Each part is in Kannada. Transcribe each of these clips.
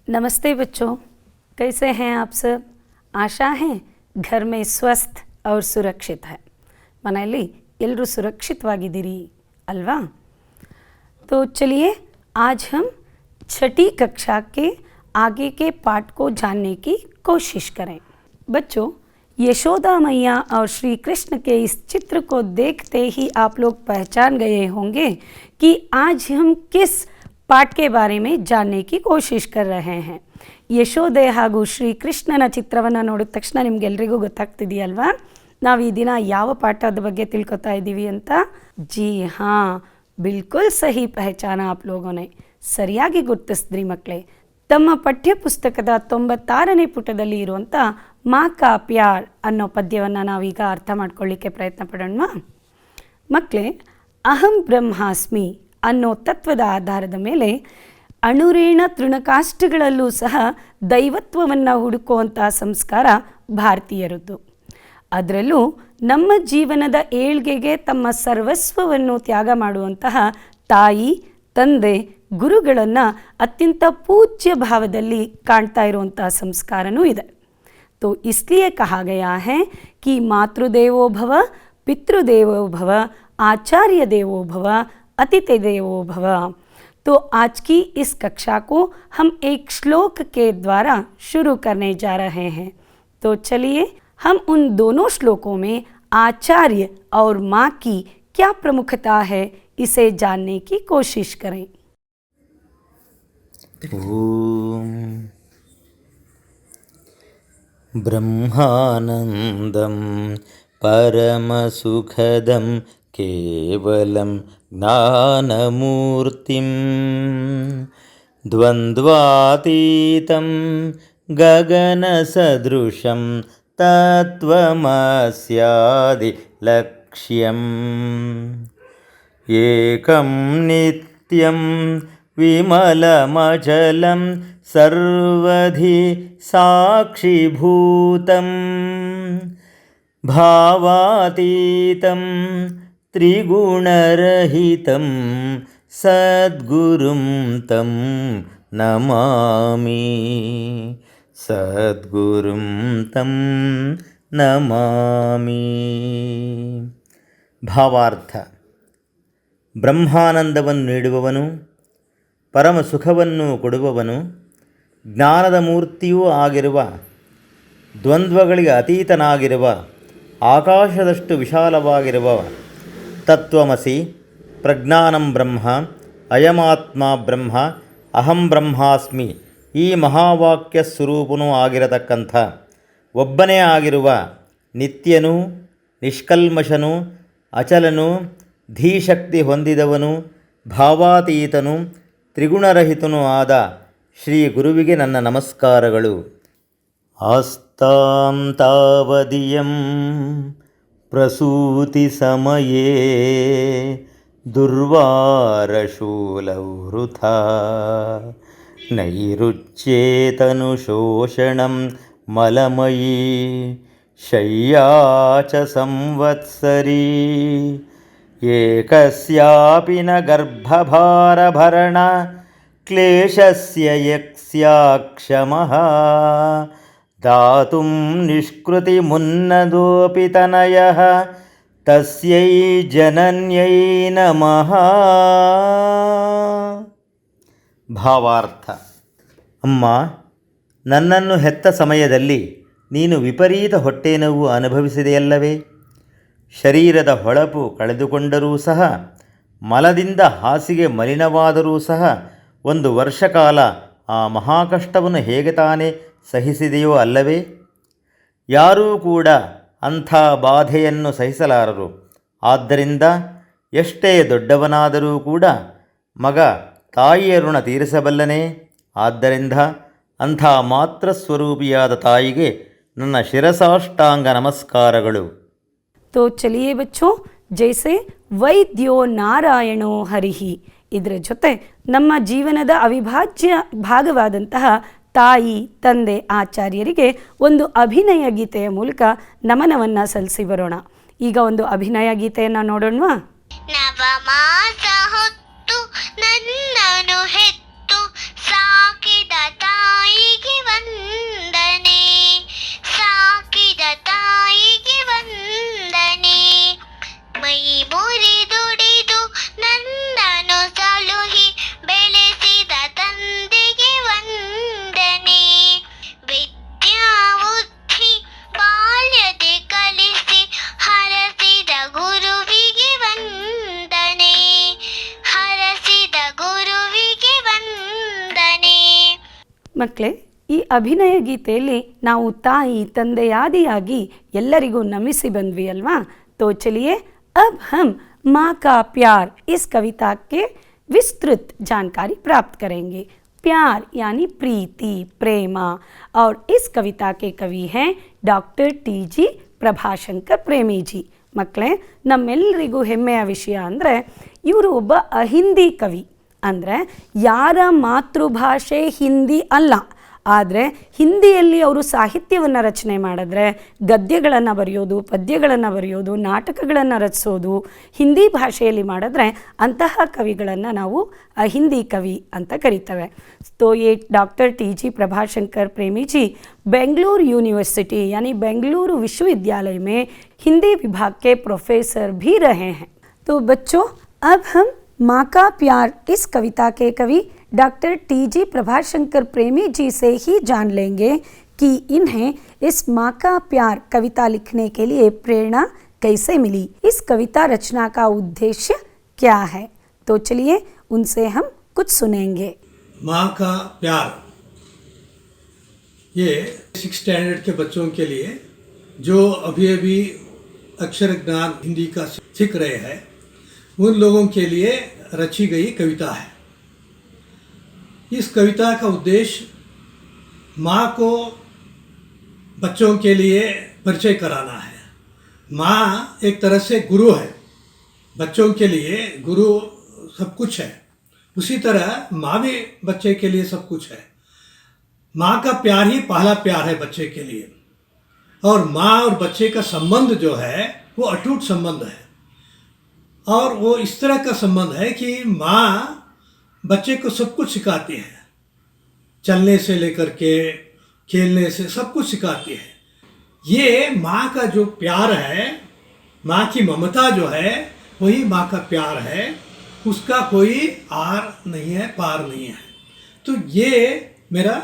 नमस्ते बच्चों, कैसे हैं आप सब। आशा है घर में स्वस्थ और सुरक्षित है। ಮನೆಯಲ್ಲಿ ಎಲ್ಲರೂ ಸುರಕ್ಷಿತವಾಗಿದ್ದೀರಿ अल्वा। तो चलिए आज हम छठी कक्षा के आगे के पाठ को जानने की कोशिश करें। बच्चों, यशोदा मैया और श्री कृष्ण के इस चित्र को देखते ही आप लोग पहचान गए होंगे कि आज हम किस पाठ के बारे में जानने की कोशिश कर रहे हैं। ಯಶೋದೆ ಹಾಗೂ ಶ್ರೀ ಕೃಷ್ಣನ ಚಿತ್ರವನ್ನು ನೋಡಿದ ತಕ್ಷಣ ನಿಮಗೆಲ್ಲರಿಗೂ ಗೊತ್ತಾಗ್ತಿದೆಯಲ್ವಾ ನಾವು ಈ ದಿನ ಯಾವ ಪಾಠದ ಬಗ್ಗೆ ತಿಳ್ಕೊತಾ ಇದ್ದೀವಿ ಅಂತ। जी हाँ, बिल्कुल सही पहचाना आप लोगों ने, ಸರಿಯಾಗಿ ಗುರ್ತಿಸಿದ್ರಿ ಮಕ್ಕಳೇ। ತಮ್ಮ ಪಠ್ಯ ಪುಸ್ತಕದ 96ನೇ ಪುಟದಲ್ಲಿ ಇರುವಂಥ ಮಾ ಕಾ ಪ್ಯಾರ್ ಅನ್ನೋ ಪದ್ಯವನ್ನು ನಾವೀಗ ಅರ್ಥ ಮಾಡ್ಕೊಳ್ಳಿಕ್ಕೆ ಪ್ರಯತ್ನ ಪಡೋಣ ಮಕ್ಕಳೇ। ಅಹಂ ಬ್ರಹ್ಮಾಸ್ಮಿ ಅನ್ನೋ ತತ್ವದ ಆಧಾರದ ಮೇಲೆ ಅಣುರೇಣ ತೃಣಕಾಷ್ಟಗಳಲ್ಲೂ ಸಹ ದೈವತ್ವವನ್ನು ಹುಡುಕುವಂಥ ಸಂಸ್ಕಾರ ಭಾರತೀಯರದ್ದು। ಅದರಲ್ಲೂ ನಮ್ಮ ಜೀವನದ ಏಳ್ಗೆಗೆ ತಮ್ಮ ಸರ್ವಸ್ವವನ್ನು ತ್ಯಾಗ ಮಾಡುವಂತಹ ತಾಯಿ, ತಂದೆ, ಗುರುಗಳನ್ನು ಅತ್ಯಂತ ಪೂಜ್ಯ ಭಾವದಲ್ಲಿ ಕಾಣ್ತಾ ಇರುವಂಥ ಸಂಸ್ಕಾರವೂ ಇದೆ। तो इसलिए कहा गया है कि मातृदेवो भव, पितृदेवो भव, आचार्य देवो भव, अतिथि देवो भव। तो आज की इस कक्षा को हम एक श्लोक के द्वारा शुरू करने जा रहे हैं। तो चलिए हम उन दोनों श्लोकों में आचार्य और माँ की क्या प्रमुखता है इसे जानने की कोशिश करें। ओम ब्रह्मानंदं परमसुखदं केवलं ज्ञानमूर्तिं द्वन्द्वातीतं गगनसदृशं तत्त्वमस्यादिलक्ष्यम् एकं नित्यं विमलमचलं सर्वधि साक्षिभूतं भावातीतं त्रिगुणरहितं सद्गुरुं तं नमामि, सद्गुरुं तं नमामि। ಭಾವಾರ್ಥ: ಬ್ರಹ್ಮಾನಂದವನ್ನು ನೀಡುವವನು, ಪರಮ ಸುಖವನ್ನು ಕೊಡುವವನು, ಜ್ಞಾನದ ಮೂರ್ತಿಯೂ ಆಗಿರುವ, ದ್ವಂದ್ವಗಳಿಗೆ ಅತೀತನಾಗಿರುವ, ಆಕಾಶದಷ್ಟು ವಿಶಾಲವಾಗಿರುವ ತತ್ವಮಸಿ, ಪ್ರಜ್ಞಾನಂ ಬ್ರಹ್ಮ, ಅಯಮಾತ್ಮ ಬ್ರಹ್ಮ, ಅಹಂ ಬ್ರಹ್ಮಾಸ್ಮಿ ಈ ಮಹಾವಾಕ್ಯ ಸ್ವರೂಪನೂ ಆಗಿರತಕ್ಕಂಥ ಒಬ್ಬನೇ ಆಗಿರುವ ನಿತ್ಯನೂ, ನಿಷ್ಕಲ್ಮಶನೂ, ಅಚಲನೂ, ಧೀಶಕ್ತಿ ಹೊಂದಿದವನು, ಭಾವಾತೀತನು, ತ್ರಿಗುಣರಹಿತನೂ ಆದ ಶ್ರೀ ಗುರುವಿಗೆ ನನ್ನ ನಮಸ್ಕಾರಗಳು। ಆಸ್ತಾಂ ತಾವದಿಯಂ ಪ್ರಸೂತಿ ಸಮಯೇ ದುರ್ವಾರಶೂಲೌ ವೃಥಾ ನೈರುಚ್ಯೇತನು ಶೋಷಣಂ ಮಲಮಯೀ ಶಯ್ಯಾ ಚ ಸಂವತ್ಸರೀ ಏಕಸ್ಯಾಪಿ ನ ಗರ್ಭಭಾರಭರಣ ಕ್ಲೇಶಸ್ಯ ಯಸ್ಯಾಕ್ಷಮಃ ದಾತುಂ ನಿಷ್ಕೃತಿಮುನ್ನದೋಪಿ ತನಯಃ ತಸ್ಯೈ ಜನನ್ಯೈ ನಮಃ। ಭಾವಾರ್ಥ: ಅಮ್ಮ, ನನ್ನನ್ನು ಹೆತ್ತ ಸಮಯದಲ್ಲಿ ನೀನು ವಿಪರೀತ ಹೊಟ್ಟೆನೋವು ಅನುಭವಿಸಿದೆಯಲ್ಲವೇ? ಶರೀರದ ಹೊಳಪು ಕಳೆದುಕೊಂಡರೂ ಸಹ, ಮಲದಿಂದ ಹಾಸಿಗೆ ಮಲಿನವಾದರೂ ಸಹ 1 ವರ್ಷ ಕಾಲ ಆ ಮಹಾಕಷ್ಟವನ್ನು ಹೇಗೆ ತಾನೇ ಸಹಿಸಿದೆಯೋ ಅಲ್ಲವೇ? ಯಾರೂ ಕೂಡ ಅಂಥ ಬಾಧೆಯನ್ನು ಸಹಿಸಲಾರರು। ಆದ್ದರಿಂದ ಎಷ್ಟೇ ದೊಡ್ಡವನಾದರೂ ಕೂಡ ಮಗ ತಾಯಿಯ ಋಣ ತೀರಿಸಬಲ್ಲನೇ? ಆದ್ದರಿಂದ ಅಂಥ ಮಾತ್ರ ಸ್ವರೂಪಿಯಾದ ತಾಯಿಗೆ ನನ್ನ ಶಿರಸಾಷ್ಟಾಂಗ ನಮಸ್ಕಾರಗಳು। तो चलिए बच्चों, जैसे वैद्यो नारायणो हरिहि ಇದರ ಜೊತೆ ನಮ್ಮ ಜೀವನದ ಅವಿಭಾಜ್ಯ ಭಾಗವಾದಂತಹ ತಾಯಿ, ತಂದೆ, ಆಚಾರ್ಯರಿಗೆ ಒಂದು ಅಭಿನಯ ಗೀತೆಯ ಮೂಲಕ ನಮನವನ್ನು ಸಲ್ಲಿಸಿ ಬರೋಣ। ಈಗ ಒಂದು ಅಭಿನಯ ಗೀತೆಯನ್ನು ನೋಡೋಣವಾ? ನವಮಾಸ ಹೊತ್ತು ನನ್ನನು ಹೆತ್ತು ಸಾಕಿದ ತಾಯಿ ಮಕ್ಕಳೇ, ಈ ಅಭಿನಯ ಗೀತೆಯಲ್ಲಿ ನಾವು ತಾಯಿ ತಂದೆಯಾದಿಯಾಗಿ ಎಲ್ಲರಿಗೂ ನಮಿಸಿ ಬಂದ್ವಿ ಅಲ್ವಾ. तो चलिए अब हम माँ का प्यार इस कविता के विस्तृत जानकारी प्राप्त करेंगे. प्यार यानी प्रीति, प्रेमा. और इस कविता के कवि हैं डॉक्टर TG ಪ್ರಭಾಶಂಕರ್ ಪ್ರೇಮಿ ಜಿ. ಮಕ್ಕಳೇ, ನಮ್ಮೆಲ್ಲರಿಗೂ ಹೆಮ್ಮೆಯ ವಿಷಯ ಅಂದರೆ ಇವರು ಒಬ್ಬ ಅಹಿಂದಿ ಕವಿ. ಅಂದರೆ ಯಾರ ಮಾತೃಭಾಷೆ ಹಿಂದಿ ಅಲ್ಲ, ಆದರೆ ಹಿಂದಿಯಲ್ಲಿ ಅವರು ಸಾಹಿತ್ಯವನ್ನು ರಚನೆ ಮಾಡಿದ್ರೆ, ಗದ್ಯಗಳನ್ನು ಬರೆಯೋದು, ಪದ್ಯಗಳನ್ನು ಬರೆಯೋದು, ನಾಟಕಗಳನ್ನು ರಚಿಸೋದು ಹಿಂದಿ ಭಾಷೆಯಲ್ಲಿ ಮಾಡಿದ್ರೆ ಅಂತಹ ಕವಿಗಳನ್ನು ನಾವು ಅಹಿಂದಿ ಕವಿ ಅಂತ ಕರಿತೇವೆ. तो ये डॉक्टर TG प्रभाशंकर प्रेमी जी बेंगलुरु यूनिवर्सिटी यानी बेंगलुरु विश्वविद्यालय में हिंदी विभाग के प्रोफेसर भी रहे हैं. तो बच्चों, अब हम माँ का प्यार इस कविता के कवि डॉक्टर TG प्रभाशंकर प्रेमी जी से ही जान लेंगे कि इन्हें इस माँ का प्यार कविता लिखने के लिए प्रेरणा कैसे मिली, इस कविता रचना का उद्देश्य क्या है. तो चलिए उनसे हम कुछ सुनेंगे. माँ का प्यार, ये 6 स्टैंडर्ड के बच्चों के लिए जो अभी अभी अक्षर ज्ञान हिंदी का सीख रहे हैं, उन लोगों के लिए रची गई कविता है. इस कविता का उद्देश्य माँ को बच्चों के लिए परिचय कराना है. माँ एक तरह से गुरु है, बच्चों के लिए गुरु सब कुछ है. उसी तरह माँ भी बच्चे के लिए सब कुछ है. माँ का प्यार ही पहला प्यार है बच्चे के लिए. और माँ और बच्चे का संबंध जो है वो अटूट संबंध है. और वो इस तरह का संबंध है कि माँ बच्चे को सब कुछ सिखाती है, चलने से लेकर के खेलने से सब कुछ सिखाती है. ये माँ का जो प्यार है, माँ की ममता जो है, वही माँ का प्यार है. उसका कोई आर नहीं है, पार नहीं है. तो ये मेरा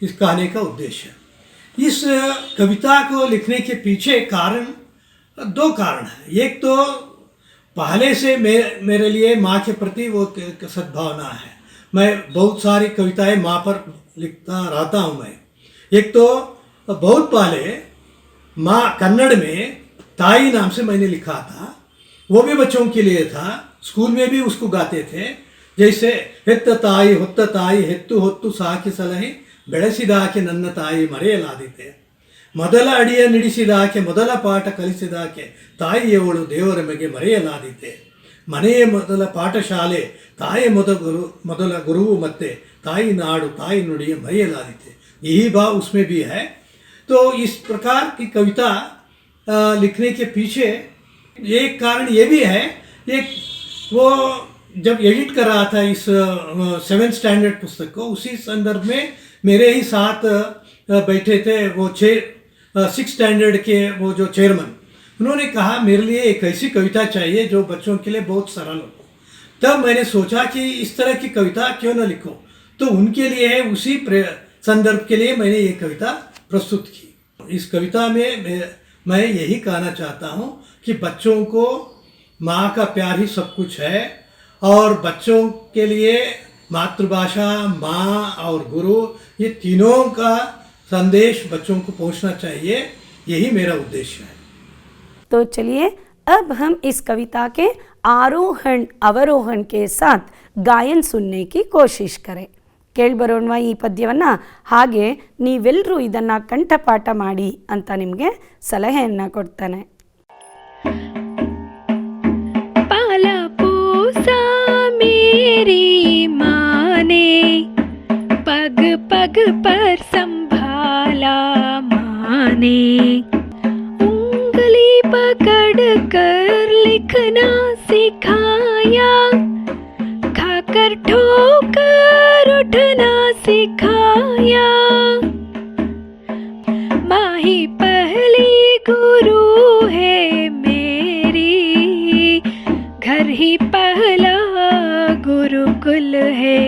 इस कहानी का उद्देश्य है. इस कविता को लिखने के पीछे कारण 2 कारण हैं. एक तो पहले से मेरे लिए माँ के प्रति वो सद्भावना है. मैं बहुत सारी कविताएं माँ पर लिखता रहता हूँ मैं. एक तो बहुत पहले माँ कन्नड़ में ताई नाम से मैंने लिखा था, वो भी बच्चों के लिए था. स्कूल में भी उसको गाते थे. जैसे ಹೆತ್ತ ತಾಯಿ ಹೊತ್ತ ತಾಯಿ ಹೆತ್ತು ಹೊತ್ತು ಸಾಕಿ ಸಲಹೆ ಬೆಳೆಸಿದಾಕೆ ನನ್ನ ತಾಯಿ ಮರೆಯಲಾದೀತೆ, ಮೊದಲ ಅಡಿಯ ನಿಡಿಸಿದಾಕೆ ಮೊದಲ ಪಾಠ ಕಲಿಸಿದಾಕೆ ತಾಯಿಯವಳು ದೇವರ ಮಗೆ ಮರೆಯಲಾದೀತೆ, ಮನೆಯ ಮೊದಲ ಪಾಠಶಾಲೆ ತಾಯಿ ಮೊದಲ ಗುರುವು ಮತ್ತೆ ताई नाडु ताई नुड़िए मरेयलादीते, यही भाव उसमें भी है. तो इस प्रकार की कविता लिखने के पीछे एक कारण ये भी है, एक वो जब एडिट कर रहा था इस 7th स्टैंडर्ड पुस्तक को, उसी संदर्भ में मेरे ही साथ बैठे थे वो 6 स्टैंडर्ड के वो जो चेयरमैन, उन्होंने कहा मेरे लिए एक ऐसी कविता चाहिए जो बच्चों के लिए बहुत सरल हो. तब मैंने सोचा कि इस तरह की कविता क्यों न लिखो, तो उनके लिए उसी संदर्भ के लिए मैंने ये कविता प्रस्तुत की. इस कविता में मैं यही कहना चाहता हूँ कि बच्चों को माँ का प्यार ही सब कुछ है, और बच्चों के लिए मातृभाषा, माँ और गुरु, ये तीनों का संदेश बच्चों को पहुँचना चाहिए. यही मेरा उद्देश्य है. तो चलिए अब हम इस कविता के आरोहण अवरोहण के साथ गायन सुनने की कोशिश करें. ಕೇಳಿಬರೋಣ ಈ ಪದ್ಯವನ್ನು. ಹಾಗೆ ನೀವೆಲ್ಲರೂ ಇದನ್ನು ಕಂಠಪಾಠ ಮಾಡಿ ಅಂತ ನಿಮಗೆ ಸಲಹೆಯನ್ನು ಕೊಡ್ತಾನೆ. पाला पोसा मेरी माँ ने, पग पग पर संभाला माँ ने, उंगली पकड़ कर लिखना सिखाया, खाकर ठोकर उठना सिखाया. माँ ही पहली गुरु है मेरी, घर ही पहला गुरुकुल है.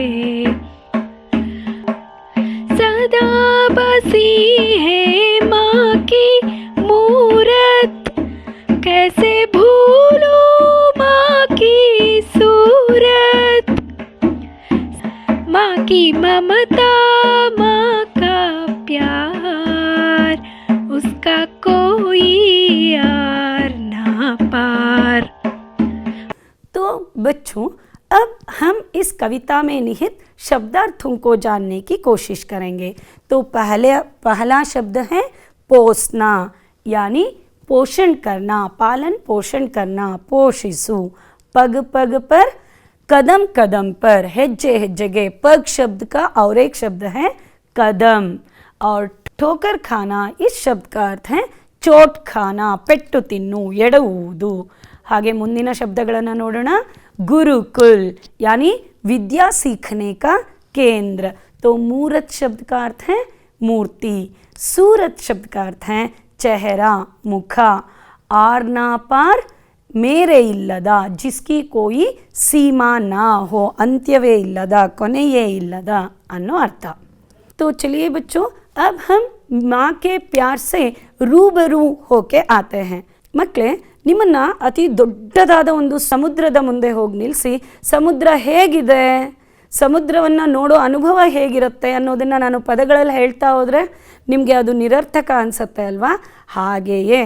सदा बसी है माँ की मूरत, कैसे भूलो माँ की सूरत. माँ की ममता माँ बच्चों, अब हम इस कविता में निहित शब्दार्थों को जानने की कोशिश करेंगे। तो पहला शब्द है पोसना, यानी पोषण करना, पालन पोषण करना, पोषिसु। पग पग पर, कदम कदम पर, हेज्जे हेज्जेगे। पग शब्द का और एक शब्द है कदम। और ठोकर खाना, इस शब्द का अर्थ है चोट खाना, ಪೆಟ್ಟು ತಿನ್ನು, ಎಡವುವುದು। ಹಾಗೆ ಮುಂದಿನ ಶಬ್ದಗಳನ್ನು ನೋಡೋಣ। गुरुकुल यानी विद्या सीखने का केंद्र। तो मूर्त शब्द का अर्थ है मूर्ति। सूरत शब्द का अर्थ है चेहरा, मुखा। आर ना पार, मेरे इಲ್ಲದ, जिसकी कोई सीमा ना हो, अंत्यवे इಲ್ಲದ, ಕೊನೆಯೇ ಇಲ್ಲದ ಅನ್ನೋ ಅರ್ಥ। तो चलिए बच्चों, अब हम माँ के प्यार से रूबरू होके आते हैं। ಮಕ್ಕಳೇ, ನಿಮ್ಮನ್ನ ಅತಿ ದೊಡ್ಡದಾದ ಒಂದು ಸಮುದ್ರದ ಮುಂದೆ ಹೋಗಿ ನಿಲ್ಲಿಸಿ, ಸಮುದ್ರ ಹೇಗಿದೆ, ಸಮುದ್ರವನ್ನು ನೋಡೋ ಅನುಭವ ಹೇಗಿರುತ್ತೆ ಅನ್ನೋದನ್ನು ನಾನು ಪದಗಳಲ್ಲಿ ಹೇಳ್ತಾ ಹೋದರೆ ನಿಮಗೆ ಅದು ನಿರರ್ಥಕ ಅನಿಸುತ್ತೆ ಅಲ್ವಾ? ಹಾಗೆಯೇ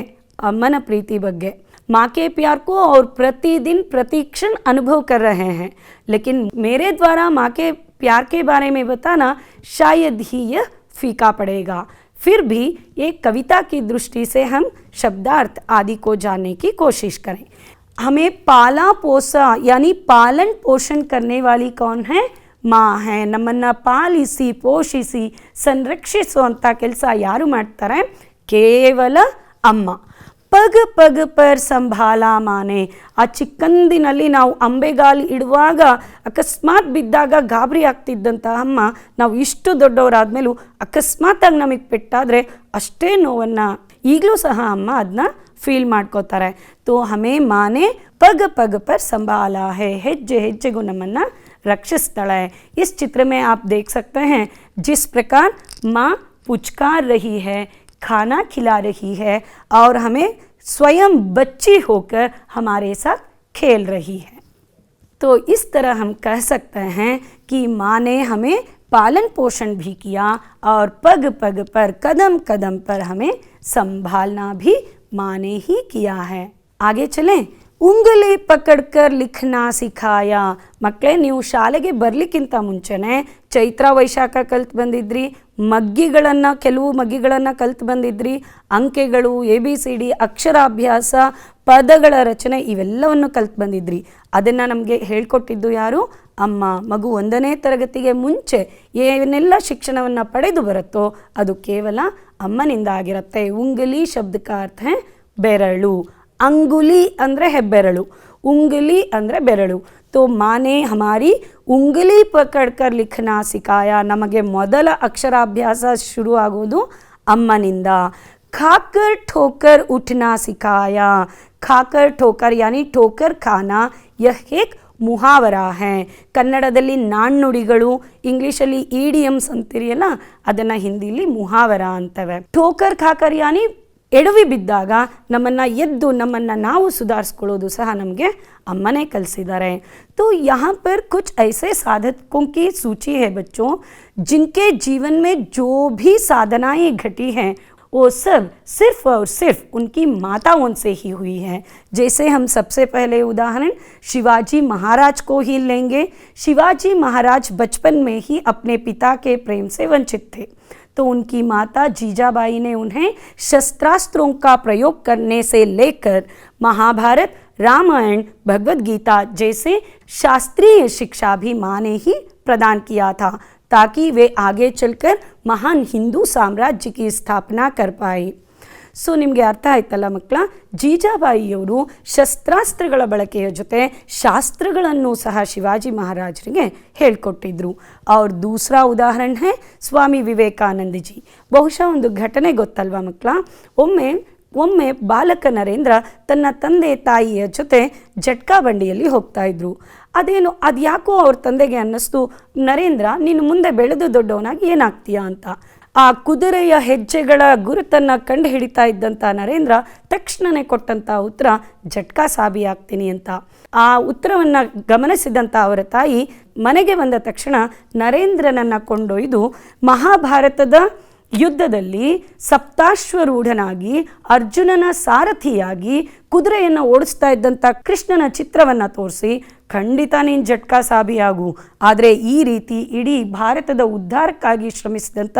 ಅಮ್ಮನ ಪ್ರೀತಿ ಬಗ್ಗೆ, माँ के प्यार को और प्रतिदिन प्रतिक्षण अनुभव कर रहे हैं, लेकिन मेरे द्वारा माँ के प्यार के बारे में बताना शायद ही यह फीका पड़ेगा। फिर भी एक कविता की दृष्टि से हम शब्दार्थ आदि को जानने की कोशिश करें। हमें पाला पोसा यानी पालन पोषण करने वाली कौन है? माँ है। ನಮ್ಮನ್ನು ಪಾಲಿಸಿ ಪೋಷಿಸಿ ಸಂರಕ್ಷಿಸುವಂಥ ಕೆಲಸ ಯಾರು ಮಾಡ್ತಾರೆ? ಕೇವಲ ಅಮ್ಮ। ಪಗ್ ಪಗ್ ಪರ್ ಸಂಭಾಲ ಮಾನೆ, ಆ ಚಿಕ್ಕಂದಿನಲ್ಲಿ ನಾವು ಅಂಬೆಗಾಲು ಇಡುವಾಗ ಅಕಸ್ಮಾತ್ ಬಿದ್ದಾಗ ಗಾಬರಿ ಆಗ್ತಿದ್ದಂಥ ಅಮ್ಮ, ನಾವು ಇಷ್ಟು ದೊಡ್ಡವರಾದ್ಮೇಲೂ ಅಕಸ್ಮಾತಾಗಿ ನಮಗೆ ಪೆಟ್ಟಾದರೆ ಅಷ್ಟೇ ನೋವನ್ನು ಈಗಲೂ ಸಹ ಅಮ್ಮ ಅದನ್ನ ಫೀಲ್ ಮಾಡ್ಕೋತಾರೆ। तो हमें माँ ने पग पग पर संभाला है, ಹೆಜ್ಜೆ ಹೆಜ್ಜೆಗೂ ನಮ್ಮನ್ನು रक्षिस्ताಳೆ। इस चित्र में आप देख सकते हैं जिस प्रकार माँ पुचकार रही है, खाना खिला रही है और हमें स्वयं बच्ची होकर हमारे साथ खेल रही है। तो इस तरह हम कह सकते हैं कि माँ ने हमें पालन पोषण भी किया और पग पग पर, कदम कदम पर हमें संभालना भी माँ ने ही किया है। आगे चलें। ಉಂಗಲಿ ಪಕಡ್ಕರ್ ಲಿಖನಾ ಸಿಖಾಯ। ಮಕ್ಕಳೇ, ನೀವು ಶಾಲೆಗೆ ಬರಲಿಕ್ಕಿಂತ ಮುಂಚೆನೇ ಚೈತ್ರ ವೈಶಾಖ ಕಲ್ತು ಬಂದಿದ್ರಿ, ಕೆಲವು ಮಗ್ಗಿಗಳನ್ನು ಕಲ್ತು ಬಂದಿದ್ರಿ, ಅಂಕೆಗಳು, ABCD, ಅಕ್ಷರಾಭ್ಯಾಸ, ಪದಗಳ ರಚನೆ ಇವೆಲ್ಲವನ್ನು ಕಲ್ತು ಬಂದಿದ್ರಿ। ಅದನ್ನು ನಮಗೆ ಹೇಳ್ಕೊಟ್ಟಿದ್ದು ಯಾರು? ಅಮ್ಮ। ಮಗು 1ನೇ ತರಗತಿಗೆ ಮುಂಚೆ ಏನೆಲ್ಲ ಶಿಕ್ಷಣವನ್ನು ಪಡೆದು ಬರುತ್ತೋ ಅದು ಕೇವಲ ಅಮ್ಮನಿಂದ ಆಗಿರುತ್ತೆ। ಉಂಗಲಿ ಶಬ್ದ का अर्थ है ಬೆರಳು। अंगुली ಅಂದರೆ ಹೆಬ್ಬೆರಳು, उंगली ಅಂದರೆ ಬೆರಳು। तो माँ ने हमारी उंगली पकड़कर लिखना सिखाया। ನಮಗೆ ಮೊದಲ ಅಕ್ಷರಾಭ್ಯಾಸ ಶುರು ಆಗೋದು ಅಮ್ಮನಿಂದ। खाकर ठोकर उठना सिखाया। खाकर ठोकर यानी ठोकर खाना, यह एक ಮುಹಾವರಾ है। ಕನ್ನಡದಲ್ಲಿ ನಾಣ್ಣುಡಿಗಳು, ಇಂಗ್ಲೀಷಲ್ಲಿ ಇಡಿಯಮ್ಸ್ ಅಂತೀರಿಯಲ್ಲ, ಅದನ್ನು ಹಿಂದಿಲಿ ಮುಹಾವರಾ ಅಂತವೆ। ठोकर खाकर यानी ಎಡವಿ ಬಿದ್ದಾಗ ನಮ್ಮನ್ನು ಎದ್ದು ನಮ್ಮನ್ನು ನಾವು ಸುಧಾರಿಸ್ಕೊಳ್ಳೋದು ಸಹ ನಮಗೆ ಅಮ್ಮನೇ ಕಲಿಸಿದ್ದಾರೆ। तो यहाँ पर कुछ ऐसे साधकों की सूची है बच्चों, जिनके जीवन में जो भी साधनाएं घटी हैं वो सब सिर्फ और सिर्फ उनकी माताओं से ही हुई है। जैसे हम सबसे पहले उदाहरण शिवाजी महाराज को ही लेंगे। शिवाजी महाराज बचपन में ही अपने पिता के प्रेम से वंचित थे, तो उनकी माता जीजाबाई ने उन्हें शस्त्रास्त्रों का प्रयोग करने से लेकर महाभारत, रामायण, भगवद गीता जैसे शास्त्रीय शिक्षा भी माँ ने ही प्रदान किया था, ताकि वे आगे चलकर महान हिंदू साम्राज्य की स्थापना कर पाए। ಸೊ ನಿಮಗೆ ಅರ್ಥ ಆಯ್ತಲ್ಲ ಮಕ್ಕಳ, ಜೀಜಾಬಾಯಿಯವರು ಶಸ್ತ್ರಾಸ್ತ್ರಗಳ ಬಳಕೆಯ ಜೊತೆ ಶಾಸ್ತ್ರಗಳನ್ನು ಸಹ ಶಿವಾಜಿ ಮಹಾರಾಜರಿಗೆ ಹೇಳ್ಕೊಟ್ಟಿದ್ರು। और दूसरा उदाहरण है स्वामी विवेकानंद जी। ಬಹುಶಃ ಒಂದು ಘಟನೆ ಗೊತ್ತಲ್ವಾ ಮಕ್ಕಳ? ಒಮ್ಮೆ ಬಾಲಕ ನರೇಂದ್ರ ತನ್ನ ತಂದೆ ತಾಯಿಯ ಜೊತೆ ಜಟ್ಕಾ ಬಂಡಿಯಲ್ಲಿ ಹೋಗ್ತಾ ಇದ್ರು। ಅದ್ಯಾಕೋ ಅವ್ರ ತಂದೆಗೆ ಅನ್ನಿಸ್ತು, ನರೇಂದ್ರ ನೀನು ಮುಂದೆ ಬೆಳೆದು ದೊಡ್ಡವನಾಗಿ ಏನಾಗ್ತೀಯಾ ಅಂತ। ಆ ಕುದುರೆಯ ಹೆಜ್ಜೆಗಳ ಗುರುತನ್ನು ಕಂಡು ಹಿಡಿತಾ ಇದ್ದಂಥ ನರೇಂದ್ರ ತಕ್ಷಣವೇ ಕೊಟ್ಟಂಥ ಉತ್ತರ ಜಟ್ಕಾ ಸಾಬಿ ಆಗ್ತೀನಿ ಅಂತ। ಆ ಉತ್ತರವನ್ನು ಗಮನಿಸಿದಂಥ ಅವರ ತಾಯಿ ಮನೆಗೆ ಬಂದ ತಕ್ಷಣ ನರೇಂದ್ರನನ್ನು ಕೊಂಡೊಯ್ದು ಮಹಾಭಾರತದ ಯುದ್ಧದಲ್ಲಿ ಸಪ್ತಾಶ್ವರೂಢನಾಗಿ ಅರ್ಜುನನ ಸಾರಥಿಯಾಗಿ ಕುದುರೆಯನ್ನು ಓಡಿಸ್ತಾ ಇದ್ದಂಥ ಕೃಷ್ಣನ ಚಿತ್ರವನ್ನು ತೋರಿಸಿ ಖಂಡಿತ ನೀನು ಜಟ್ಕಾ ಸಾಬಿಯಾಗು. ಆದರೆ ಈ ರೀತಿ ಇಡೀ ಭಾರತದ ಉದ್ಧಾರಕ್ಕಾಗಿ ಶ್ರಮಿಸಿದಂಥ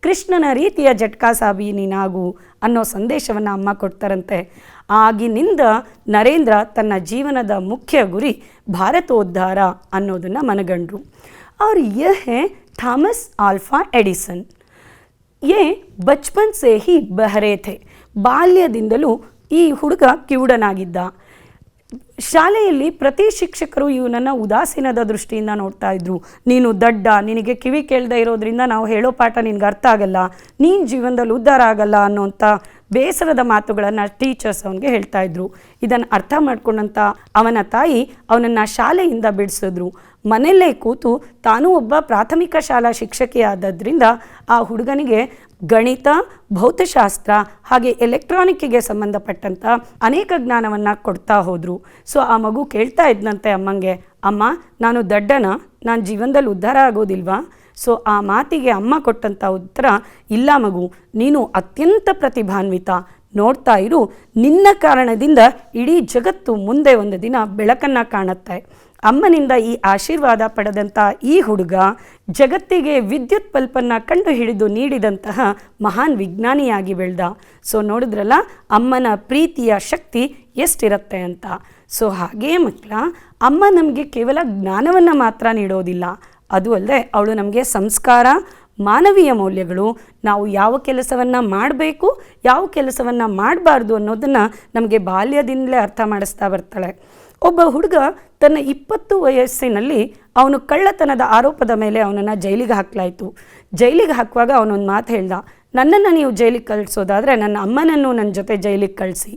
ಕೃಷ್ಣನ ರೀತಿಯ ಜಟ್ಕಾ ಸಾಬಿ ನೀನಾಗು ಅನ್ನೋ ಸಂದೇಶವನ್ನು ಅಮ್ಮ ಕೊಡ್ತಾರಂತೆ. ಆಗಿನಿಂದ ನರೇಂದ್ರ ತನ್ನ ಜೀವನದ ಮುಖ್ಯ ಗುರಿ ಭಾರತೋದ್ಧಾರ ಅನ್ನೋದನ್ನು ಮನಗಂಡ್ರು. और यह है ಥಾಮಸ್ ಆಲ್ಫಾ ಎಡಿಸನ್. ಯೇ ಬಚ್ಪನ್ ಸೇ ಹಿ ಬಹರೆ ಥೆ. ಬಾಲ್ಯದಿಂದಲೂ ಈ ಹುಡುಗ ಕಿವುಡನಾಗಿದ್ದ. ಶಾಲೆಯಲ್ಲಿ ಪ್ರತಿ ಶಿಕ್ಷಕರು ಇವನನ್ನು ಉದಾಸೀನದ ದೃಷ್ಟಿಯಿಂದ ನೋಡ್ತಾ ಇದ್ರು. ನೀನು ದಡ್ಡ, ನಿನಗೆ ಕಿವಿ ಕೇಳದೆ ಇರೋದ್ರಿಂದ ನಾವು ಹೇಳೋ ಪಾಠ ನಿನಗೆ ಅರ್ಥ ಆಗಲ್ಲ, ನೀನು ಜೀವನದಲ್ಲಿ ಉದ್ಧಾರ ಆಗಲ್ಲ ಅನ್ನೋಂಥ ಬೇಸರದ ಮಾತುಗಳನ್ನು ಟೀಚರ್ಸ್ ಅವನಿಗೆ ಹೇಳ್ತಾ ಇದ್ರು. ಇದನ್ನು ಅರ್ಥ ಮಾಡ್ಕೊಂಡಂಥ ಅವನ ತಾಯಿ ಅವನನ್ನು ಶಾಲೆಯಿಂದ ಬಿಡಿಸಿದ್ರು. ಮನೆಯಲ್ಲೇ ಕೂತು ತಾನೂ ಒಬ್ಬ ಪ್ರಾಥಮಿಕ ಶಾಲಾ ಶಿಕ್ಷಕಿಯಾದ್ದರಿಂದ ಆ ಹುಡುಗನಿಗೆ ಗಣಿತ, ಭೌತಶಾಸ್ತ್ರ ಹಾಗೆ ಎಲೆಕ್ಟ್ರಾನಿಕ್ಕಿಗೆ ಸಂಬಂಧಪಟ್ಟಂಥ ಅನೇಕ ಜ್ಞಾನವನ್ನು ಕೊಡ್ತಾ ಹೋದರು. ಸೊ ಆ ಮಗು ಕೇಳ್ತಾ ಇದ್ದಂತೆ ಅಮ್ಮಂಗೆ, ಅಮ್ಮ ನಾನು ದಡ್ಡನ, ನಾನು ಜೀವನದಲ್ಲಿ ಉದ್ಧಾರ ಆಗೋದಿಲ್ವಾ? ಸೊ ಆ ಮಾತಿಗೆ ಅಮ್ಮ ಕೊಟ್ಟಂಥ ಉತ್ತರ, ಇಲ್ಲ ಮಗು, ನೀನು ಅತ್ಯಂತ ಪ್ರತಿಭಾನ್ವಿತ, ನೋಡ್ತಾ ಇರು, ನಿನ್ನ ಕಾರಣದಿಂದ ಇಡೀ ಜಗತ್ತು ಮುಂದೆ ಒಂದು ದಿನ ಬೆಳಕನ್ನು ಕಾಣುತ್ತೆ. ಅಮ್ಮನಿಂದ ಈ ಆಶೀರ್ವಾದ ಪಡೆದಂಥ ಈ ಹುಡುಗ ಜಗತ್ತಿಗೆ ವಿದ್ಯುತ್ ಬಲ್ಪನ್ನು ಕಂಡು ಹಿಡಿದು ನೀಡಿದಂತಹ ಮಹಾನ್ ವಿಜ್ಞಾನಿಯಾಗಿ ಬೆಳೆದ. ಸೊ ನೋಡಿದ್ರಲ್ಲ ಅಮ್ಮನ ಪ್ರೀತಿಯ ಶಕ್ತಿ ಎಷ್ಟಿರುತ್ತೆ ಅಂತ. ಸೊ ಹಾಗೇ ಮಕ್ಕಳ, ಅಮ್ಮ ನಮಗೆ ಕೇವಲ ಜ್ಞಾನವನ್ನು ಮಾತ್ರ ನೀಡೋದಿಲ್ಲ, ಅದು ಅಲ್ಲದೆ ಅವಳು ನಮಗೆ ಸಂಸ್ಕಾರ, ಮಾನವೀಯ ಮೌಲ್ಯಗಳು, ನಾವು ಯಾವ ಕೆಲಸವನ್ನು ಮಾಡಬೇಕು, ಯಾವ ಕೆಲಸವನ್ನು ಮಾಡಬಾರ್ದು ಅನ್ನೋದನ್ನು ನಮಗೆ ಬಾಲ್ಯದಿಂದಲೇ ಅರ್ಥ ಮಾಡಿಸ್ತಾ ಬರ್ತಾಳೆ. ಒಬ್ಬ ಹುಡುಗ ತನ್ನ 20 ವಯಸ್ಸಿನಲ್ಲಿ ಅವನು ಕಳ್ಳತನದ ಆರೋಪದ ಮೇಲೆ ಅವನನ್ನು ಜೈಲಿಗೆ ಹಾಕಲಾಯಿತು. ಜೈಲಿಗೆ ಹಾಕುವಾಗ ಅವನೊಂದು ಮಾತು ಹೇಳ್ದ, ನನ್ನನ್ನು ನೀವು ಜೈಲಿಗೆ ಕಳಿಸೋದಾದರೆ ನನ್ನ ಅಮ್ಮನನ್ನು ನನ್ನ ಜೊತೆ ಜೈಲಿಗೆ ಕಳಿಸಿ.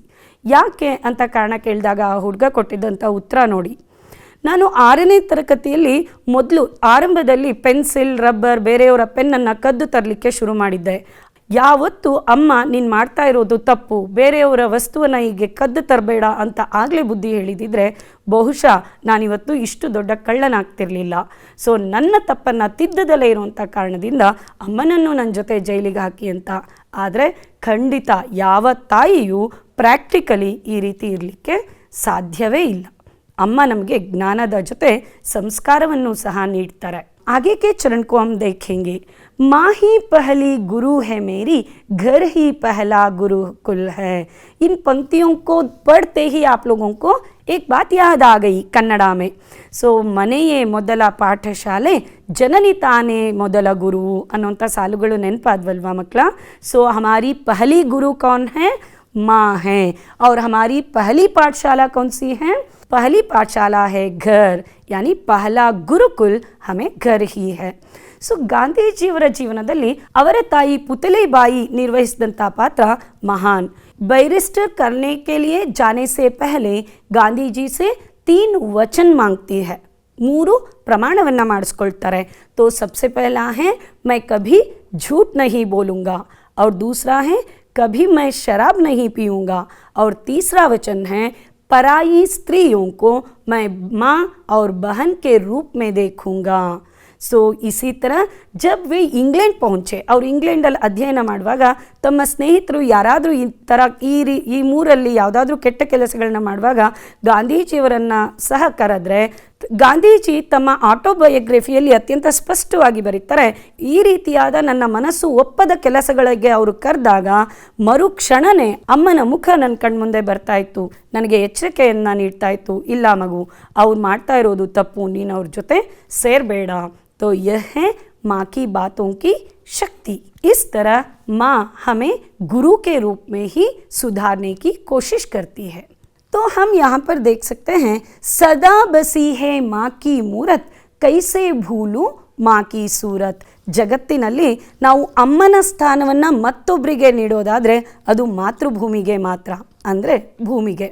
ಯಾಕೆ ಅಂತ ಕಾರಣ ಕೇಳಿದಾಗ ಆ ಹುಡುಗ ಕೊಟ್ಟಿದ್ದಂಥ ಉತ್ತರ ನೋಡಿ. ನಾನು 6ನೇ ತರಗತಿಯಲ್ಲಿ ಮೊದಲು ಆರಂಭದಲ್ಲಿ ಪೆನ್ಸಿಲ್, ರಬ್ಬರ್, ಬೇರೆಯವರ ಪೆನ್ನನ್ನು ಕದ್ದು ತರಲಿಕ್ಕೆ ಶುರು ಮಾಡಿದ್ದೆ. ಯಾವತ್ತು ಅಮ್ಮ ನೀನು ಮಾಡ್ತಾ ಇರೋದು ತಪ್ಪು, ಬೇರೆಯವರ ವಸ್ತುವನ್ನು ಹೀಗೆ ಕದ್ದು ತರಬೇಡ ಅಂತ ಆಗಲೇ ಬುದ್ಧಿ ಹೇಳಿದಿದ್ರೆ ಬಹುಶಃ ನಾನಿವತ್ತು ಇಷ್ಟು ದೊಡ್ಡ ಕಳ್ಳನಾಗ್ತಿರಲಿಲ್ಲ. ಸೊ ನನ್ನ ತಪ್ಪನ್ನು ತಿದ್ದದಲ್ಲೇ ಇರುವಂಥ ಕಾರಣದಿಂದ ಅಮ್ಮನನ್ನು ನನ್ನ ಜೊತೆ ಜೈಲಿಗೆ ಹಾಕಿ ಅಂತ. ಆದರೆ ಖಂಡಿತ ಯಾವ ತಾಯಿಯೂ ಪ್ರಾಕ್ಟಿಕಲಿ ಈ ರೀತಿ ಇರಲಿಕ್ಕೆ ಸಾಧ್ಯವೇ ಇಲ್ಲ. ಅಮ್ಮ ನಮಗೆ ಜ್ಞಾನದ ಜೊತೆ ಸಂಸ್ಕಾರವನ್ನು ಸಹ ನೀಡ್ತಾರೆ. आगे के चरण को हम देखेंगे. माँ ही पहली गुरु है मेरी, घर ही पहला गुरुकुल है. इन पंक्तियों को पढ़ते ही आप लोगों को एक बात याद आ गई कन्नड़ा में. सो ಮನೆಯೇ ಮೊದಲ ಪಾಠಶಾಲೆ, ಜನನಿ ತಾನೇ ಮೊದಲ ಗುರು ಅನ್ನೋಂಥ ಸಾಲುಗಳು ನೆನಪಾದ್ವಲ್ವಾ ಮಕ್ಕಳ? सो हमारी पहली गुरु कौन है? माँ है. और हमारी पहली पाठशाला कौन सी है? पहली पाठशाला है घर, यानी पहला गुरुकुल हमें घर ही है. ಸೊ ಗಾಂಧೀಜಿಯವರ ಜೀವನದಲ್ಲಿ ಅವರ ತಾಯಿ ಪುತಲೇಬಾಯಿ ನಿರ್ವಹಿಸಿದಂಥ ಪಾತ್ರ ಮಹಾನ್. बैरिस्टर करने के लिए जाने से पहले गांधी जी से 3 वचन मांगती है. 3 ಪ್ರಮಾಣವನ್ನು ಮಾಡಿಸ್ಕೊಳ್ತಾರೆ. तो सबसे पहला है मैं कभी झूठ नहीं बोलूँगा, और दूसरा है कभी मैं शराब नहीं पीऊँगा, और तीसरा वचन है पराई स्त्रियों को मैं माँ और बहन के रूप में देखूँगा. ಸೊ ಇಸಿ ಥರ ಜಬ್ ವೇ ಇಂಗ್ಲೆಂಡ್ ಪਹੁಂಚೆ, ಅವ್ರು ಇಂಗ್ಲೆಂಡಲ್ಲಿ ಅಧ್ಯಯನ ಮಾಡುವಾಗ ತಮ್ಮ ಸ್ನೇಹಿತರು ಯಾರಾದರೂ ಈ ಥರ ಈ ಮೂರಲ್ಲಿ ಯಾವುದಾದ್ರೂ ಕೆಟ್ಟ ಕೆಲಸಗಳನ್ನ ಮಾಡುವಾಗ ಗಾಂಧೀಜಿಯವರನ್ನು ಸಹ ಕರೆದ್ರೆ, ಗಾಂಧೀಜಿ ತಮ್ಮ ಆಟೋಬಯೋಗ್ರಫಿಯಲ್ಲಿ ಅತ್ಯಂತ ಸ್ಪಷ್ಟವಾಗಿ ಬರೀತಾರೆ, ಈ ರೀತಿಯಾದ ನನ್ನ ಮನಸ್ಸು ಒಪ್ಪದ ಕೆಲಸಗಳಿಗೆ ಅವರು ಕರೆದಾಗ ಮರುಕ್ಷಣನೇ ಅಮ್ಮನ ಮುಖ ನನ್ನ ಕಣ್ಮುಂದೆ ಬರ್ತಾ ಇತ್ತು, ನನಗೆ ಎಚ್ಚರಿಕೆಯನ್ನು ನೀಡ್ತಾ ಇತ್ತು, ಇಲ್ಲ ಮಗು ಅವ್ರು ಮಾಡ್ತಾ ಇರೋದು ತಪ್ಪು, ನೀನು ಅವ್ರ ಜೊತೆ ಸೇರಬೇಡ. तो यह है माँ की बातों की शक्ति. इस तरह माँ हमें गुरु के रूप में ही सुधारने की कोशिश करती है. तो हम यहाँ पर देख सकते हैं, सदा बसी है माँ की मूरत, कैसे भूलूं माँ की सूरत. ಜಗತ್ತಿನಲ್ಲಿ ನಾವು ಅಮ್ಮನ ಸ್ಥಾನವನ್ನು ಮತ್ತೊಬ್ಬರಿಗೆ ನೀಡೋದಾದರೆ ಅದು ಮಾತೃಭೂಮಿಗೆ ಮಾತ್ರ, ಅಂದರೆ ಭೂಮಿಗೆ.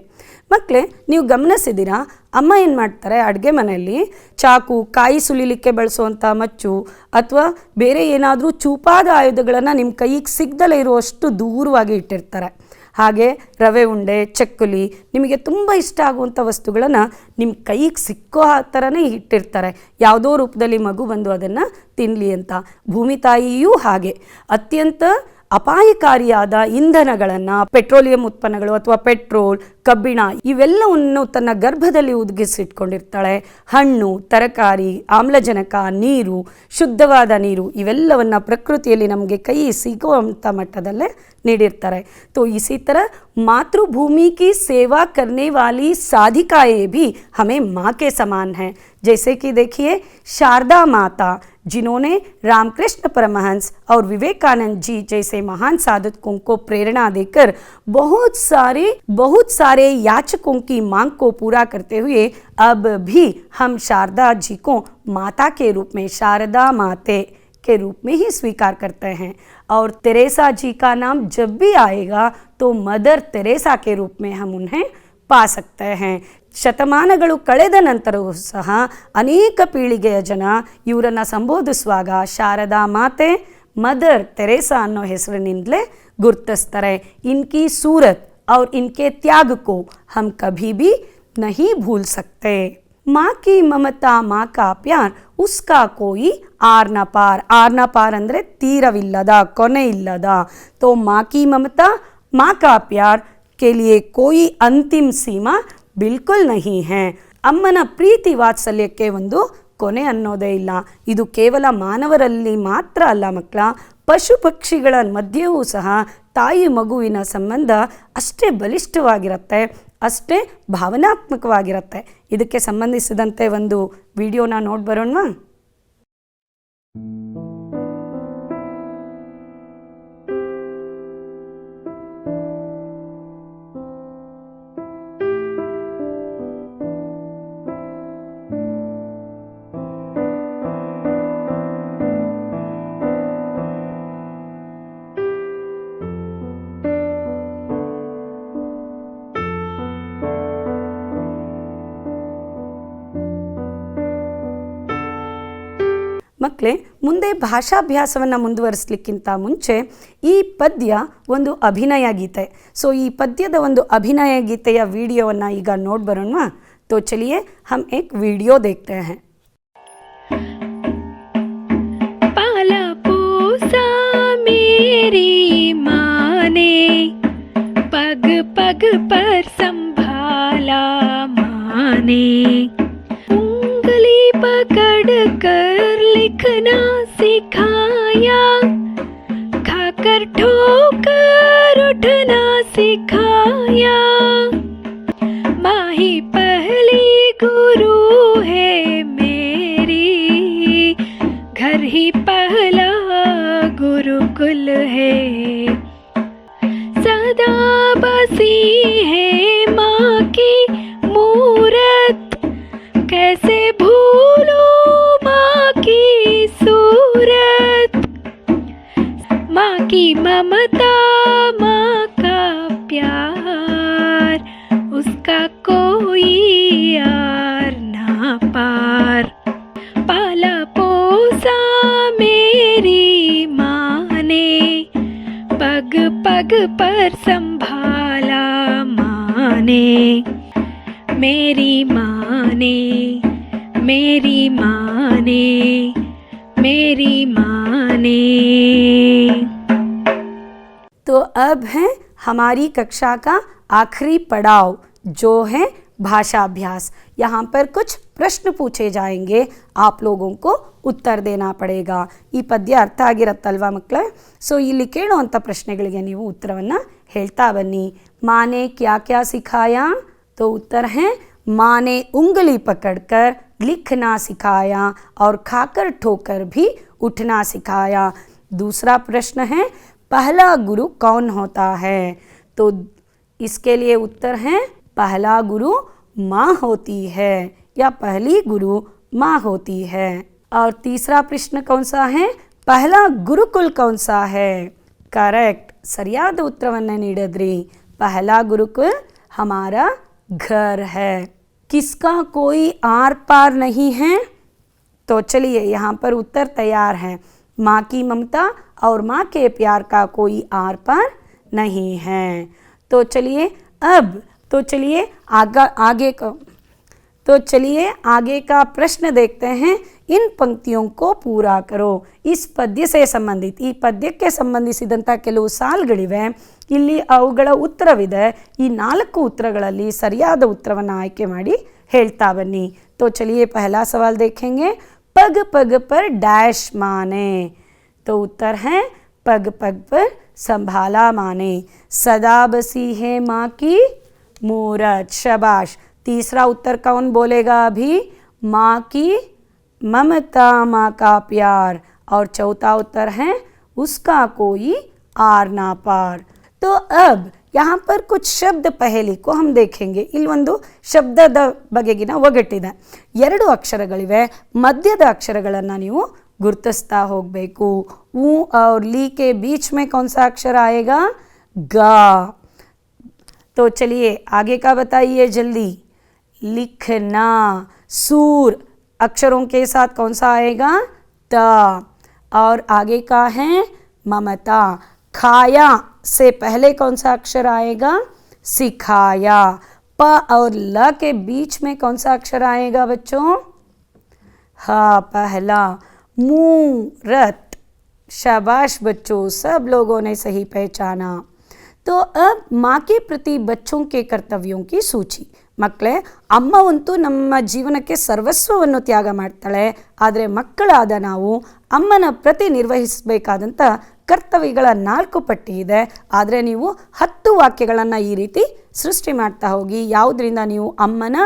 ಮಕ್ಕಳೇ, ನೀವು ಗಮನಿಸಿದ್ದೀರಾ, ಅಮ್ಮ ಏನು ಮಾಡ್ತಾರೆ, ಅಡುಗೆ ಮನೆಯಲ್ಲಿ ಚಾಕು, ಕಾಯಿ ಸುಲಿಲಿಕ್ಕೆ ಬಳಸುವಂಥ ಮಚ್ಚು ಅಥವಾ ಬೇರೆ ಏನಾದರೂ ಚೂಪಾದ ಆಯುಧಗಳನ್ನು ನಿಮ್ಮ ಕೈಗೆ ಸಿಗ್ದಲೇ ಇರುವಷ್ಟು ದೂರವಾಗಿ ಇಟ್ಟಿರ್ತಾರೆ. ಹಾಗೆ ರವೆ ಉಂಡೆ, ಚಕ್ಕುಲಿ, ನಿಮಗೆ ತುಂಬ ಇಷ್ಟ ಆಗುವಂಥ ವಸ್ತುಗಳನ್ನು ನಿಮ್ಮ ಕೈಗೆ ಸಿಕ್ಕೋ ಥರನೇ ಇಟ್ಟಿರ್ತಾರೆ, ಯಾವುದೋ ರೂಪದಲ್ಲಿ ಮಗು ಬಂದು ಅದನ್ನು ತಿನ್ನಲಿ ಅಂತ. ಭೂಮಿ ತಾಯಿಯೂ ಹಾಗೆ ಅತ್ಯಂತ ಅಪಾಯಕಾರಿಯಾದ ಇಂಧನಗಳನ್ನು, ಪೆಟ್ರೋಲಿಯಂ ಉತ್ಪನ್ನಗಳು ಅಥವಾ ಪೆಟ್ರೋಲ್, ಕಬ್ಬಿಣ ಇವೆಲ್ಲವನ್ನು ತನ್ನ ಗರ್ಭದಲ್ಲಿ ಒದಗಿಸಿಟ್ಕೊಂಡಿರ್ತಾಳೆ. ಹಣ್ಣು, ತರಕಾರಿ, ಆಮ್ಲಜನಕ, ನೀರು, ಶುದ್ಧವಾದ ನೀರು ಇವೆಲ್ಲವನ್ನು ಪ್ರಕೃತಿಯಲ್ಲಿ ನಮಗೆ ಕೈ ಸಿಗುವಂಥ ಮಟ್ಟದಲ್ಲೇ ನೀಡಿರ್ತಾರೆ. तो इसी तरह मातृभूमि की सेवा करने वाली साधिकाएं भी हमें माँ के समान हैं. जैसे कि देखिए शारदा माता जिन्होंने रामकृष्ण परमहंस और विवेकानंद जी जैसे महान साधकों को प्रेरणा देकर बहुत सारे याचकों की मांग को पूरा करते हुए अब भी हम शारदा जी को माता के रूप में शारदा माते के रूप में ही स्वीकार करते हैं. और तेरेसा जी का नाम जब भी आएगा तो मदर तेरेसा के रूप में हम उन्हें पा सकते हैं. ಶತಮಾನಗಳು ಕಳೆದ ನಂತರವೂ ಸಹ ಅನೇಕ ಪೀಳಿಗೆಯ ಜನ ಇವರನ್ನು ಸಂಬೋಧಿಸುವಾಗ ಶಾರದಾ ಮಾತೆ, ಮದರ್ ತೆರೇಸಾ ಅನ್ನೋ ಹೆಸರಿನಿಂದಲೇ ಗುರುತಿಸ್ತಾರೆ. इनकी सूरत और इनके त्याग को हम कभी भी नहीं भूल सकते. माँ की ममता, माँ का प्यार, उसका कोई आर न पार ಅಂದರೆ ತೀರವಿಲ್ಲದ, ಕೊನೆ ಇಲ್ಲದ. तो माँ की ममता, माँ का प्यार के लिए कोई अंतिम सीमा बिल्कुल नहीं है. ಅಮ್ಮನ ಪ್ರೀತಿ ವಾತ್ಸಲ್ಯಕ್ಕೆ ಒಂದು ಕೊನೆ ಅನ್ನೋದೇ ಇಲ್ಲ. ಇದು ಕೇವಲ ಮಾನವರಲ್ಲಿ ಮಾತ್ರ ಅಲ್ಲ ಮಕ್ಕಳ, ಪಶು ಪಕ್ಷಿಗಳ ಮಧ್ಯೆಯೂ ಸಹ ತಾಯಿ ಮಗುವಿನ ಸಂಬಂಧ ಅಷ್ಟೇ ಬಲಿಷ್ಠವಾಗಿರುತ್ತೆ, ಅಷ್ಟೇ ಭಾವನಾತ್ಮಕವಾಗಿರುತ್ತೆ. ಇದಕ್ಕೆ ಸಂಬಂಧಿಸಿದಂತೆ ಒಂದು ವಿಡಿಯೋನ ನೋಡಿ ಬರೋಣವಾ? ಮಕ್ಕಳೇ, ಮುಂದೆ ಭಾಷಾಭ್ಯಾಸವನ್ನು ಮುಂದುವರಿಸಲಿಕ್ಕಿಂತ ಮುಂಚೆ ಈ ಪದ್ಯ ಒಂದು ಅಭಿನಯ ಗೀತೆ. ಸೊ ಈ ಪದ್ಯದ ಒಂದು ಅಭಿನಯ ಗೀತೆಯ ವಿಡಿಯೋವನ್ನು ಈಗ ನೋಡಿ ಬರೋಣವಾ? तो चलिए हम एक वीडियो देखते हैं. पाला पोसा मेरी माँ ने, पग पग पर संभाला माँ ने, उंगली पकड़ कर लिखना सिखाया, खाकर ठोकर उठना सिखाया. माँ ही पहली गुरु है मेरी, घर ही पहला गुरुकुल है. सदा बसी है माँ की मूरत, कैसे भूलूं माँ की सूरत. माँ की ममता, माँ का प्यार, उसका कोई यार ना पार. पाला पोसा मेरी माँ ने, पग पग पर संभाला माँ ने. मेरी माँ ने, मेरी माँ ने, मेरी माँ ने. तो अब है हमारी कक्षा का आखिरी पड़ाव जो है भाषाभ्यास. यहाँ पर कुछ प्रश्न पूछे जाएंगे, आप लोगों को उत्तर देना पड़ेगा. ಈ ಪದ್ಯ ಅರ್ಥ ಆಗಿರತ್ತಲ್ವಾ ಮಕ್ಕಳೇ? ಸೊ ಇಲ್ಲಿ ಕೇಳುವಂಥ ಪ್ರಶ್ನೆಗಳಿಗೆ ನೀವು ಉತ್ತರವನ್ನು ಹೇಳ್ತಾ ಬನ್ನಿ. ಮಾನೆ ಕ್ಯಾ ಕ್ಯಾ ಸಿಖಾಯಾ? तो उत्तर है माँ ने उंगली पकड़कर लिखना सिखाया और खाकर ठोकर भी उठना सिखाया. दूसरा प्रश्न है पहला गुरु कौन होता है? तो इसके लिए उत्तर है पहला गुरु माँ होती है या पहली गुरु माँ होती है. और तीसरा प्रश्न कौन सा है? पहला गुरुकुल कौन सा है? करेक्ट, ಸರಿಯಾದ ಉತ್ತರವನ್ನು ನೀಡಿದ್ರಿ. पहला गुरुकुल हमारा घर है. किसका कोई आर पार नहीं है? तो चलिए यहाँ पर उत्तर तैयार है. माँ की ममता और माँ के प्यार का कोई आर पार नहीं है. तो चलिए आगे का प्रश्न देखते हैं. इन पंक्तियों को पूरा करो. इस ಪದ್ಯ से ಸಂಬಂಧಿತ ಈ ಪದ್ಯಕ್ಕೆ ಸಂಬಂಧಿಸಿದಂಥ ಕೆಲವು ಸಾಲುಗಳಿವೆ. ಇಲ್ಲಿ ಅವುಗಳ ಉತ್ತರವಿದೆ. ಈ 4 ಉತ್ತರಗಳಲ್ಲಿ ಸರಿಯಾದ ಉತ್ತರವನ್ನು ಆಯ್ಕೆ ಮಾಡಿ ಹೇಳ್ತಾ ಬನ್ನಿ. तो चलिए पहला सवाल देखेंगे. पग पग पर डैश माने. तो उत्तर है पग पग पर संभाला माने. सदा बसी है माँ की मूरत. शाबाश. तीसरा उत्तर कौन बोलेगा अभी? माँ की ममता, माँ का प्यार. और चौथा उत्तर है उसका कोई आर ना पार. तो अब यहाँ पर कुछ शब्द पहले को हम देखेंगे. ಇಲ್ಲಿ ಒಂದು ಶಬ್ದದ ಬಗೆಗಿನ ಒಗಟಿದೆ. 2 ಅಕ್ಷರಗಳಿವೆ. ಮಧ್ಯದ ಅಕ್ಷರಗಳನ್ನು ನೀವು गुर्तिस्ता होगबेकु. ऊ और ली के बीच में कौन सा अक्षर आएगा? गा. तो चलिए आगे का बताइए जल्दी. लिखना. सूर अक्षरों के साथ कौन सा आएगा? ता. और आगे का है ममता. खाया से पहले कौन सा अक्षर आएगा? सिखाया. प और ल के बीच में कौन सा अक्षर आएगा बच्चों? हाँ, पहला. मूरत. शाबाश बच्चों, सब लोगों ने सही पहचाना. तो अब माँ के प्रति बच्चों के कर्तव्यों की सूची. ಮಕ್ಕಳೇ, ಅಮ್ಮವಂತೂ ನಮ್ಮ ಜೀವನಕ್ಕೆ ಸರ್ವಸ್ವವನ್ನು ತ್ಯಾಗ ಮಾಡ್ತಾಳೆ. ಆದರೆ ಮಕ್ಕಳಾದ ನಾವು ಅಮ್ಮನ ಪ್ರತಿ ನಿರ್ವಹಿಸಬೇಕಾದಂಥ ಕರ್ತವ್ಯಗಳ 4 ಪಟ್ಟಿ ಇದೆ. ಆದರೆ ನೀವು 10 ವಾಕ್ಯಗಳನ್ನು ಈ ರೀತಿ ಸೃಷ್ಟಿ ಮಾಡ್ತಾ ಹೋಗಿ. ಯಾವುದರಿಂದ ನೀವು ಅಮ್ಮನ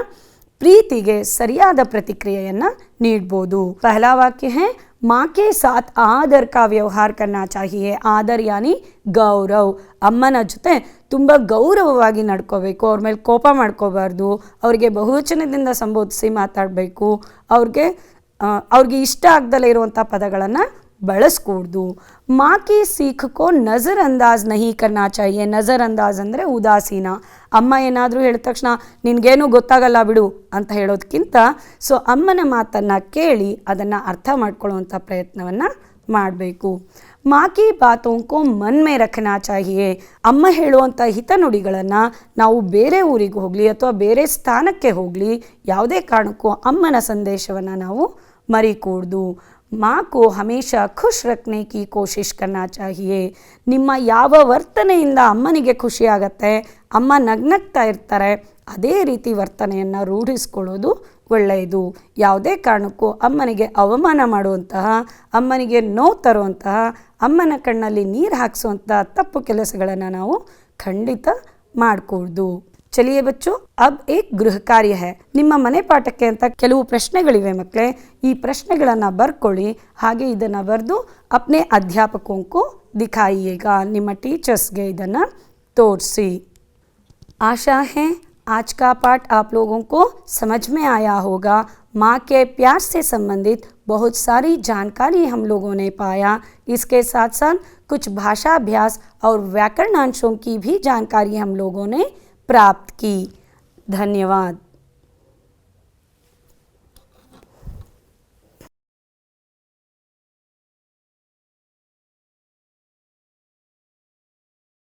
ಪ್ರೀತಿಗೆ ಸರಿಯಾದ ಪ್ರತಿಕ್ರಿಯೆಯನ್ನು ನೀಡ್ಬೋದು. पहला वाक्य है माँ के साथ आदर का व्यवहार करना चाहिए. आदर यानी गौरव. ಅಮ್ಮನ ಜೊತೆ ತುಂಬ ಗೌರವವಾಗಿ ನಡ್ಕೋಬೇಕು. ಅವ್ರ ಮೇಲೆ ಕೋಪ ಮಾಡ್ಕೋಬಾರ್ದು. ಅವ್ರಿಗೆ ಬಹುವಚನದಿಂದ ಸಂಬೋಧಿಸಿ ಮಾತಾಡಬೇಕು. ಅವ್ರಿಗೆ ಇಷ್ಟ ಆಗ್ದಲೇ ಇರುವಂಥ ಪದಗಳನ್ನು ಬಳಸ್ಕೂಡ್ದು. माँ की सीख को नज़रअंदाज नहीं करना चाहिए. नज़रअंदाज ಅಂದರೆ ಉದಾಸೀನ. ಅಮ್ಮ ಏನಾದರೂ ಹೇಳಿದ ತಕ್ಷಣ ನಿನಗೇನು ಗೊತ್ತಾಗಲ್ಲ ಬಿಡು ಅಂತ ಹೇಳೋದಕ್ಕಿಂತ ಅಮ್ಮನ ಮಾತನ್ನು ಕೇಳಿ ಅದನ್ನು ಅರ್ಥ ಮಾಡ್ಕೊಳ್ಳುವಂಥ ಪ್ರಯತ್ನವನ್ನು ಮಾಡಬೇಕು. माँ की बातों को मन में रखना चाहिए. ಅಮ್ಮ ಹೇಳುವಂಥ ಹಿತನುಡಿಗಳನ್ನು ನಾವು ಬೇರೆ ಊರಿಗೆ ಹೋಗಲಿ ಅಥವಾ ಬೇರೆ ಸ್ಥಾನಕ್ಕೆ ಹೋಗಲಿ ಯಾವುದೇ ಕಾರಣಕ್ಕೂ ಅಮ್ಮನ ಸಂದೇಶವನ್ನು ನಾವು ಮರಿಕೂಡ್ದು. माँ को हमेशा खुश रखने की कोशिश करना चाहिए. ನಿಮ್ಮ ಯಾವ ವರ್ತನೆಯಿಂದ ಅಮ್ಮನಿಗೆ ಖುಷಿ ಆಗತ್ತೆ, ಅಮ್ಮ ನಗ್ನಗ್ತಾ ಇರ್ತಾರೆ, ಅದೇ ರೀತಿ ವರ್ತನೆಯನ್ನು ರೂಢಿಸ್ಕೊಳ್ಳೋದು ಒಳ್ಳೆಯದು. ಯಾವುದೇ ಕಾರಣಕ್ಕೂ ಅಮ್ಮನಿಗೆ ಅವಮಾನ ಮಾಡುವಂತಹ, ಅಮ್ಮನಿಗೆ ನೋವು ತರುವಂತಹ, ಅಮ್ಮನ ಕಣ್ಣಲ್ಲಿ ನೀರು ಹಾಕಿಸುವಂತಹ ತಪ್ಪು ಕೆಲಸಗಳನ್ನು ನಾವು ಖಂಡಿತ ಮಾಡಕೂಡ್ದು. चलिए बच्चों, अब एक गृह कार्य है. ನಿಮ್ಮ ಮನೆ ಪಾಠಕ್ಕೆ ಅಂತ ಕೆಲವು ಪ್ರಶ್ನೆಗಳಿವೆ ಮಕ್ಕಳೇ. ಈ ಪ್ರಶ್ನೆಗಳನ್ನು ಬರ್ಕೊಳ್ಳಿ. ಹಾಗೆ ಇದನ್ನು ಬರೆದು अपने अध्यापकों को दिखाइएगा. ನಿಮ್ಮ ಟೀಚರ್ಸ್ಗೆ ಇದನ್ನು ತೋರಿಸಿ. आशा है आज का पाठ आप लोगों को समझ में आया होगा. माँ के प्यार से संबंधित बहुत सारी जानकारी हम लोगों ने पाया. इसके साथ साथ कुछ भाषा अभ्यास और व्याकरणांशों की भी जानकारी हम लोगों ने प्राप्त की. धन्यवाद.